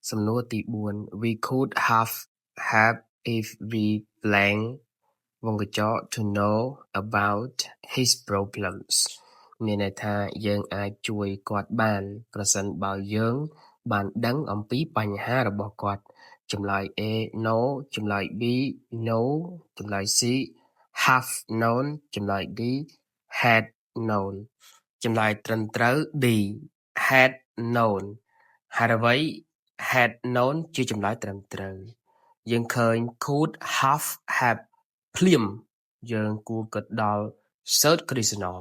សំណួរទី4 we could have if we blank វង្កចក to know about his problems មានន័យថាយើងអាចជួយគាត់បានប្រសិនបើយើងបានដឹងអំពីបញ្ហារបស់គាត់ចម្លើយ A no ចម្លើយ B no ចម្លើយ C have known ចម្លើយ D had known ចម្លើយត្រឹមត្រូវ D had known ហេតុអ្វី had known ជាចម្លើយត្រឹមត្រូវយើងឃើញ could have ភ្លាមយើងគួរគិតដល់ third conditional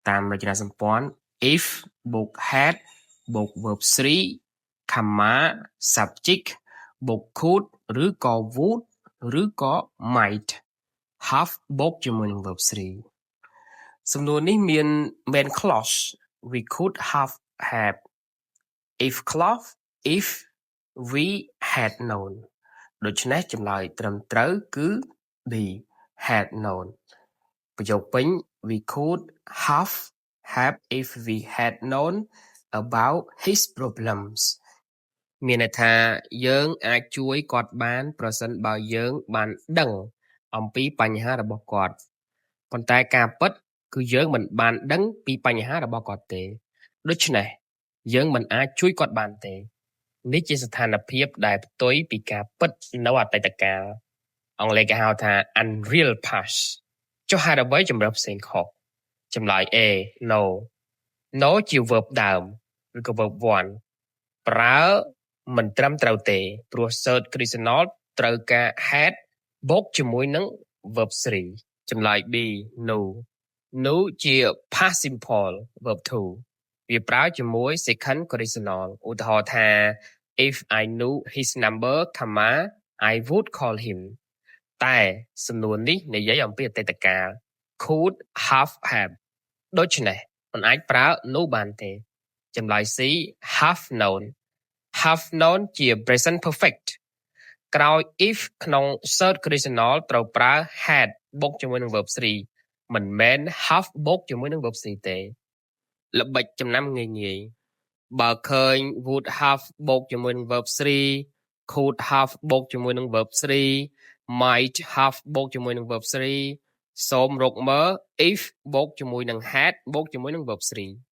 តាមរចនាសម្ព័ន្ធ if បូក had បូក verb 3 comma subject បូក could ឬក៏ would ឬក៏ might have បូកជាមួយនឹង verb 3សំណួរនេះមាន main clause we could have had if clause if we had known ដូច្នេះចម្លើយត្រឹមត្រូវគឺ D had known ប្រយោគពេញ we could have if we had known about his problems មានន័យថាយើងអាចជួយគាត់បានប្រសិនបើយើងបានដឹងអំពីបញ្ហារបស់គាត់ប៉ុន្តែការពិតគឺយើងមិនបានដឹងពីបញ្ហារបស់គាត់ទេដូច្នេះយើងមិនអាចជួយគាត់បានទេនេះជាស្ថានភាពដែលផ្ទុយពីការពិតនៅអតីតកាលអង់គ្លេសគេហៅថា unreal past ចុះហេតុអ្វីជំរើសផ្សេងខុសចម្លើយ A no no ជា verb ដើមឬក៏ verb 1ប្រើមិនត្រឹមត្រូវទេព្រោះ third conditional ត្រូវការ had បូកជាមួយនឹង verb 3ចម្លើយ B no no ជា past simple verb 2វាប្រើជាមួយ second conditional ឧទាហរណ៍ថា if I knew his number comma I would call him តែសំណួរនេះនិយាយអំពីអតីតកាល could have ដូច្នេះមិនអាចប្រើ no បានទេចម្លើយ C have known ជា present perfect ក្រោយ if ក្នុង third conditional ត្រូវប្រើ had បូកជាមួយនឹង verb 3មិនមែន have បូកជាមួយនឹង verb 3ទេល្បិចចំណាំងាយបើឃើញ would have បូកជាមួយនឹង verb 3 could have បូកជាមួយនឹង verb 3 might have បូកជាមួយនឹង verb 3សូមរកមើល if បូកជាមួយនឹង had បូកជាមួយនឹង verb 3